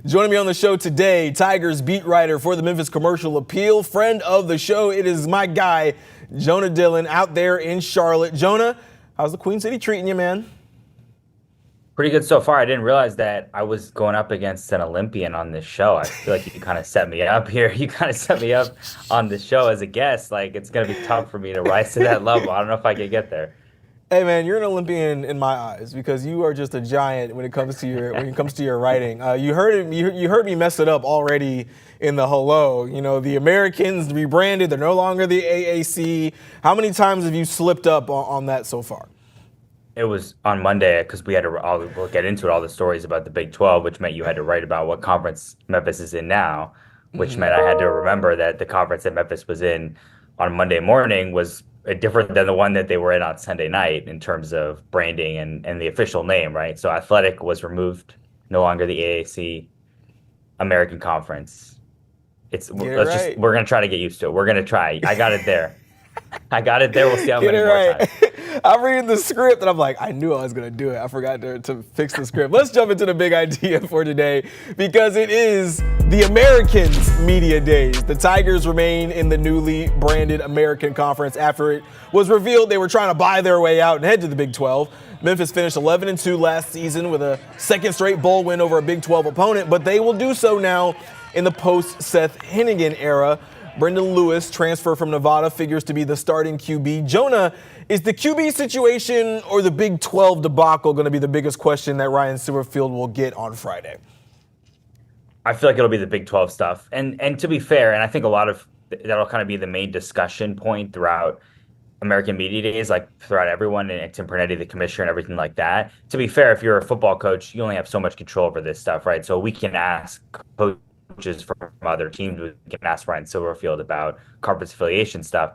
Joining me on the show today, Tigers beat writer for the Memphis Commercial Appeal, friend of the show. It is my guy, Jonah Dylan, out there in Charlotte. Jonah, how's the Queen City treating you, man? Pretty good so far. I didn't realize that I was going up against an Olympian on this show. I feel like you kind of set me up here. You kind of set me up on the show as a guest. Like, it's going to be tough for me to rise to that level. I don't know if I can get there. Hey man, you're an Olympian in my eyes because you are just a giant when it comes to your writing. You heard me mess it up already in the hello. You know, the Americans rebranded; they're no longer the AAC. How many times have you slipped up on that so far? It was on Monday because we'll get into it, all the stories about the Big 12, which meant you had to write about what conference Memphis is in now, which meant I had to remember that the conference that Memphis was in on Monday morning was different than the one that they were in on Sunday night in terms of branding and the official name, right? So Athletic was removed, no longer the AAC American Conference. We're gonna try to get used to it. We're gonna try. I got it there. I got it there. We'll see how many more times. I'm reading the script and I'm like, I knew I was going to do it. I forgot to fix the script. Let's jump into the big idea for today because it is the Americans' media days. The Tigers remain in the newly branded American Conference after it was revealed they were trying to buy their way out and head to the Big 12. Memphis finished 11-2 last season with a second straight bowl win over a Big 12 opponent, but they will do so now in the post-Seth Hennigan era. Brendan Lewis, transfer from Nevada, figures to be the starting QB. Jonah, is the QB situation or the Big 12 debacle going to be the biggest question that Ryan Silverfield will get on Friday? I feel like it'll be the Big 12 stuff. And to be fair, and I think a lot of that'll kind of be the main discussion point throughout American Media Days, like throughout everyone, and Tim Pernetti, the commissioner, and everything like that. To be fair, if you're a football coach, you only have so much control over this stuff, right? So we can ask coaches from other teams. We can ask Ryan Silverfield about conference affiliation stuff.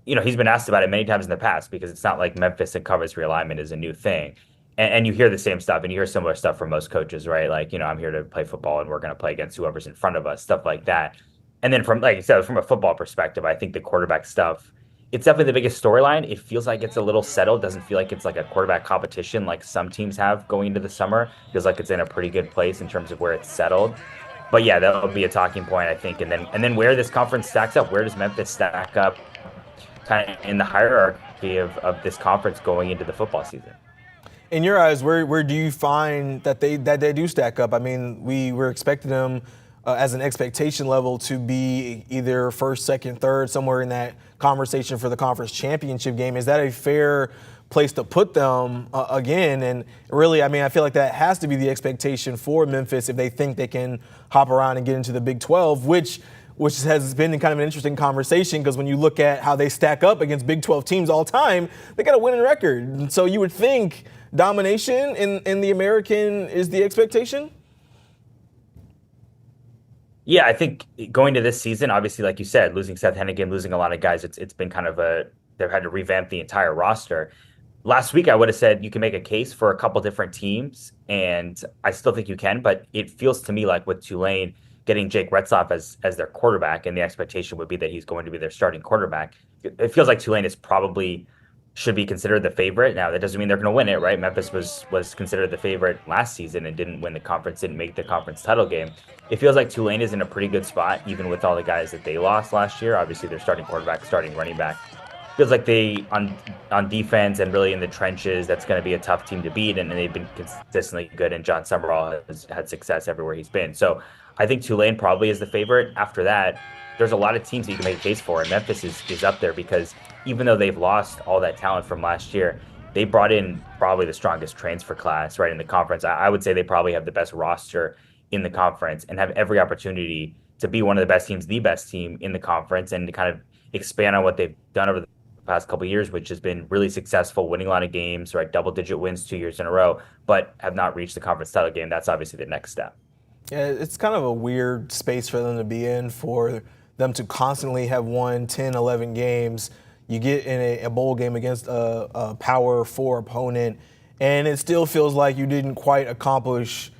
You know, he's been asked about it many times in the past because it's not like Memphis and conference realignment is a new thing. And you hear the same stuff and you hear similar stuff from most coaches, right? Like, you know, I'm here to play football and we're going to play against whoever's in front of us, stuff like that. And then from, like you said, from a football perspective, I think the quarterback stuff, it's definitely the biggest storyline. It feels like it's a little settled. It doesn't feel like it's like a quarterback competition like some teams have going into the summer. It feels like it's in a pretty good place in terms of where it's settled. But yeah, that'll be a talking point, I think. And then where this conference stacks up, where does Memphis stack up kind of in the hierarchy of this conference going into the football season? In your eyes, where do you find that they do stack up? I mean, we were expecting them as an expectation level to be either first, second, third, somewhere in that conversation for the conference championship game. Is that a fair place to put them again? And really, I mean, I feel like that has to be the expectation for Memphis if they think they can hop around and get into the Big 12, which has been kind of an interesting conversation because when you look at how they stack up against Big 12 teams all time, they got a winning record. And so you would think domination in the American is the expectation? Yeah, I think going to this season, obviously, like you said, losing Seth Hennigan, losing a lot of guys, it's been kind of they've had to revamp the entire roster. Last week, I would have said you can make a case for a couple different teams, and I still think you can, but it feels to me like with Tulane getting Jake Retzlaff as their quarterback, and the expectation would be that he's going to be their starting quarterback. It feels like Tulane is probably should be considered the favorite. Now, that doesn't mean they're going to win it, right? Memphis was considered the favorite last season and didn't win the conference, didn't make the conference title game. It feels like Tulane is in a pretty good spot, even with all the guys that they lost last year. Obviously, their starting quarterback, starting running back. Feels like they, on defense and really in the trenches, that's going to be a tough team to beat, and they've been consistently good, and John Summerall has had success everywhere he's been. So I think Tulane probably is the favorite. After that, there's a lot of teams that you can make a case for, and Memphis is up there because even though they've lost all that talent from last year, they brought in probably the strongest transfer class right in the conference. I would say they probably have the best roster in the conference and have every opportunity to be one of the best teams, the best team in the conference, and to kind of expand on what they've done over the past couple of years, which has been really successful, winning a lot of games, right? Double-digit wins 2 years in a row, but have not reached the conference title game. That's obviously the next step. Yeah, it's kind of a weird space for them to be in, for them to constantly have won 10, 11 games. You get in a bowl game against a Power 4 opponent, and it still feels like you didn't quite accomplish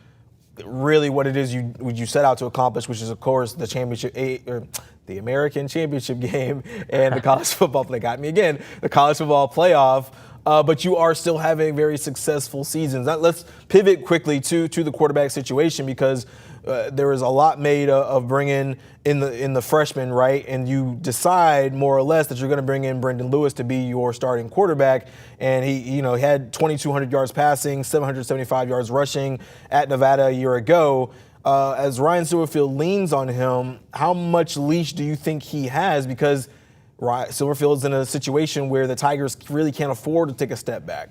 really what it is you set out to accomplish, which is, of course, the championship, or the American championship game and the college football play. Got me again. The college football playoff. but you are still having very successful seasons. Now, let's pivot quickly to the quarterback situation, because there is a lot made of bringing in the freshman, right? And you decide more or less that you're going to bring in Brendan Lewis to be your starting quarterback. And he had 2,200 yards passing, 775 yards rushing at Nevada a year ago. As Ryan Silverfield leans on him, how much leash do you think he has? Because Silverfield's in a situation where the Tigers really can't afford to take a step back.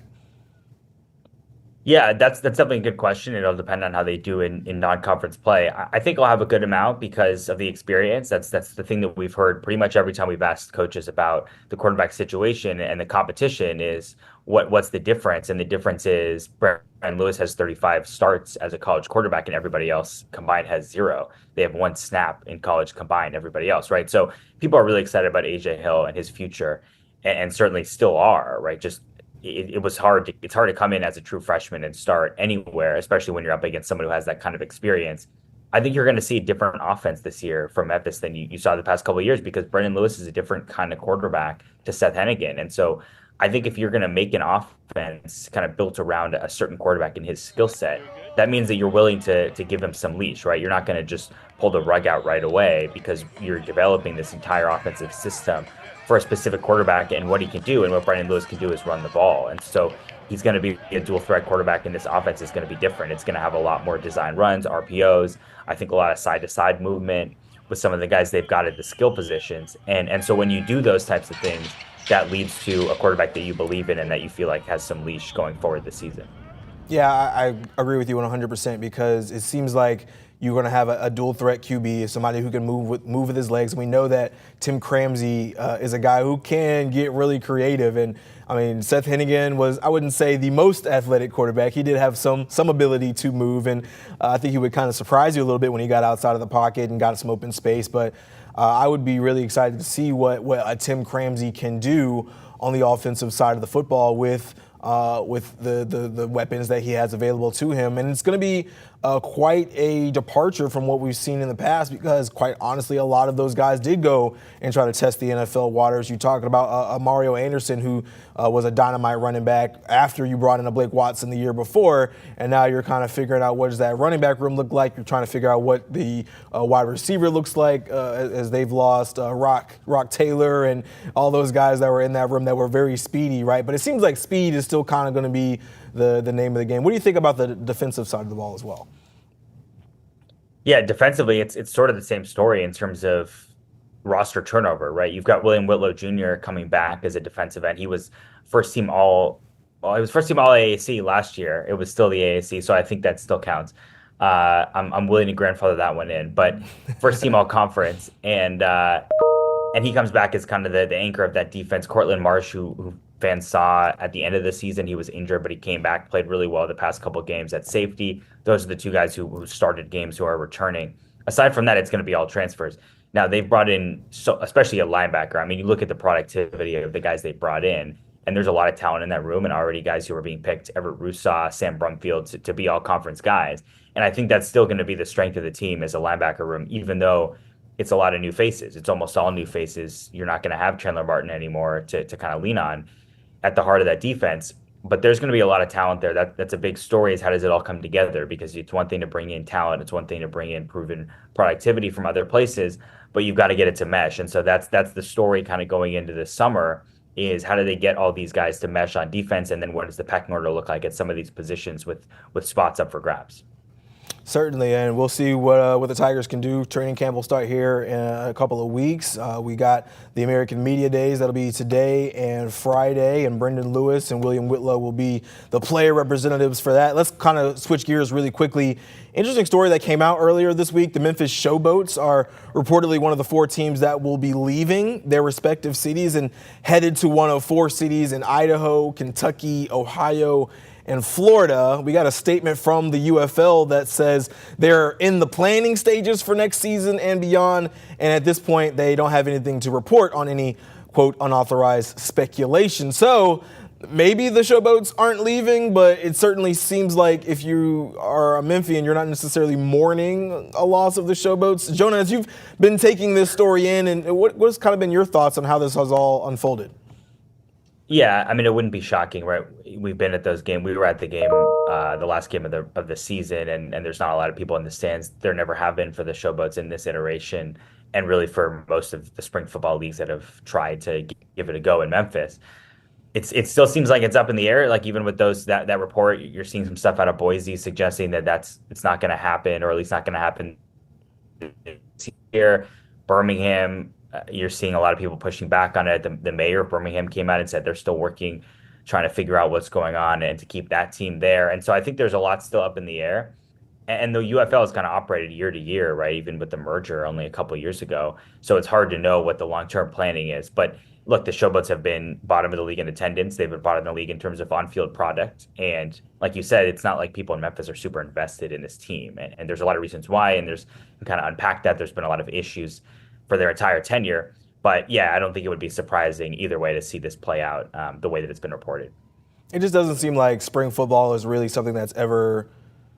Yeah, that's definitely a good question. It'll depend on how they do in non-conference play. I think I'll have a good amount because of the experience. That's the thing that we've heard pretty much every time we've asked coaches about the quarterback situation and the competition is what's the difference? And the difference is Brandon Lewis has 35 starts as a college quarterback and everybody else combined has 0. They have 1 snap in college combined, everybody else, right? So people are really excited about AJ Hill and his future and certainly still are, right? Just it's hard to come in as a true freshman and start anywhere, especially when you're up against someone who has that kind of experience. I think you're going to see a different offense this year from Memphis than you saw the past couple of years because Brendan Lewis is a different kind of quarterback to Seth Hennigan. And so I think if you're going to make an offense kind of built around a certain quarterback and his skill set, that means that you're willing to give him some leash, right? You're not going to just pull the rug out right away because you're developing this entire offensive system for a specific quarterback and what he can do. And what Brandon Lewis can do is run the ball. And so he's going to be a dual threat quarterback, and this offense is going to be different. It's going to have a lot more design runs, RPOs, I think a lot of side-to-side movement with some of the guys they've got at the skill positions. And so when you do those types of things, that leads to a quarterback that you believe in and that you feel like has some leash going forward this season. Yeah, I agree with you 100% because it seems like you're going to have a dual threat QB, somebody who can move with his legs. We know that Tim Cramsey is a guy who can get really creative. And I mean, Seth Hennigan was, I wouldn't say the most athletic quarterback. He did have some ability to move, and I think he would kind of surprise you a little bit when he got outside of the pocket and got some open space. But I would be really excited to see what a Tim Cramsey can do on the offensive side of the football with the weapons that he has available to him. And it's going to be quite a departure from what we've seen in the past because, quite honestly, a lot of those guys did go and try to test the NFL waters. You're talking about Mario Anderson, who was a dynamite running back after you brought in a Blake Watson the year before, and now you're kind of figuring out what does that running back room look like. You're trying to figure out what the wide receiver looks like as they've lost Rock Taylor and all those guys that were in that room that were very speedy, right? But it seems like speed is still kind of going to be the name of the game. What do you think about the defensive side of the ball as well? Yeah, defensively, it's sort of the same story in terms of roster turnover, right? You've got William Whitlow Jr. coming back as a defensive end. He was first team all AAC last year. It was still the AAC, so I think that still counts. I'm willing to grandfather that one in, but first team all conference, and he comes back as kind of the anchor of that defense. Cortland Marsh, who fans saw at the end of the season, he was injured, but he came back, played really well the past couple of games at safety. Those are the two guys who started games who are returning. Aside from that, it's going to be all transfers. Now, they've brought in, especially a linebacker. I mean, you look at the productivity of the guys they brought in, and there's a lot of talent in that room and already guys who are being picked, Everett Rousseau, Sam Brumfield, to be all conference guys. And I think that's still going to be the strength of the team as a linebacker room, even though it's a lot of new faces. It's almost all new faces. You're not going to have Chandler Martin anymore to kind of lean on at the heart of that defense. But there's going to be a lot of talent there. That's a big story, is how does it all come together? Because it's one thing to bring in talent. It's one thing to bring in proven productivity from other places, but you've got to get it to mesh. And so that's the story kind of going into this summer, is how do they get all these guys to mesh on defense? And then what does the pecking order look like at some of these positions with spots up for grabs? Certainly, and we'll see what the Tigers can do. Training camp will start here in a couple of weeks. We got the American Media Days. That'll be today and Friday, and Brendan Lewis and William Whitlow will be the player representatives for that. Let's kind of switch gears really quickly. Interesting story that came out earlier this week. The Memphis Showboats are reportedly one of the 4 teams that will be leaving their respective cities and headed to one of 4 cities in Idaho, Kentucky, Ohio, and Florida. We got a statement from the UFL that says they're in the planning stages for next season and beyond, and at this point they don't have anything to report on any, quote, unauthorized speculation. So maybe the Showboats aren't leaving, but it certainly seems like if you are a Memphian, you're not necessarily mourning a loss of the Showboats. Jonah, as you've been taking this story in, and what's kind of been your thoughts on how this has all unfolded? Yeah, I mean, it wouldn't be shocking, right? We've been at those games. We were at the game, the last game of the season, and there's not a lot of people in the stands. There never have been for the Showboats in this iteration, and really for most of the spring football leagues that have tried to give it a go in Memphis. It still seems like it's up in the air. Like even with that report, you're seeing some stuff out of Boise suggesting that it's not going to happen, or at least not going to happen here. Birmingham, you're seeing a lot of people pushing back on it. The mayor of Birmingham came out and said they're still working, trying to figure out what's going on and to keep that team there. And so I think there's a lot still up in the air. And the UFL has kind of operated year to year, right? Even with the merger only a couple of years ago. So it's hard to know what the long-term planning is. But look, the Showboats have been bottom of the league in attendance. They've been bottom of the league in terms of on-field product. And like you said, it's not like people in Memphis are super invested in this team. And there's a lot of reasons why. And there's kind of unpack that. There's been a lot of issues for their entire tenure. But yeah, I don't think it would be surprising either way to see this play out the way that it's been reported. It just doesn't seem like spring football is really something that's ever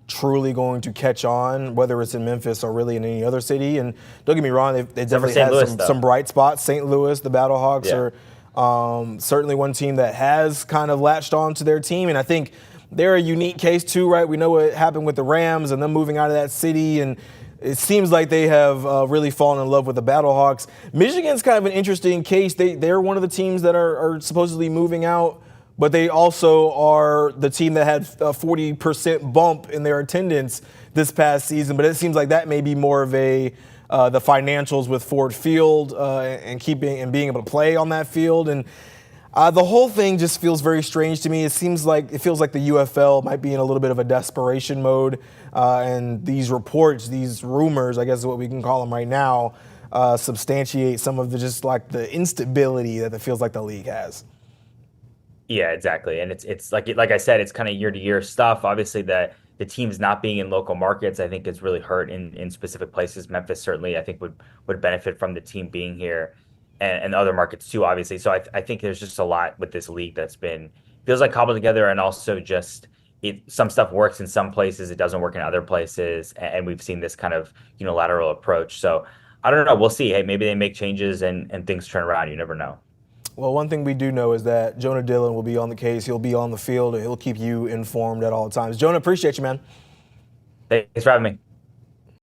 truly going to catch on, whether it's in Memphis or really in any other city. And don't get me wrong, they definitely had some bright spots. St. Louis, the Battlehawks are certainly one team that has kind of latched on to their team. And I think they're a unique case too, right? We know what happened with the Rams and them moving out of that city, and it seems like they have really fallen in love with the Battlehawks. Michigan's kind of an interesting case. They're one of the teams that are supposedly moving out, but they also are the team that had a 40% bump in their attendance this past season. But it seems like that may be more of the financials with Ford Field and being able to play on that field. And the whole thing just feels very strange to me. It feels like the UFL might be in a little bit of a desperation mode. And these reports, these rumors, I guess is what we can call them right now, substantiate some of the instability that it feels like the league has. Yeah, exactly. And it's like I said, it's kind of year to year stuff. Obviously, the teams not being in local markets, I think, is really hurt in specific places. Memphis certainly, I think, would benefit from the team being here, and other markets too, obviously. So I think there's just a lot with this league that's feels like cobbled together, and also just some stuff works in some places, it doesn't work in other places, and we've seen this kind of unilateral approach. So I don't know. We'll see. Hey, maybe they make changes and things turn around. You never know. Well, one thing we do know is that Jonah Dylan will be on the case. He'll be on the field, and he'll keep you informed at all times. Jonah, appreciate you, man. Thanks for having me.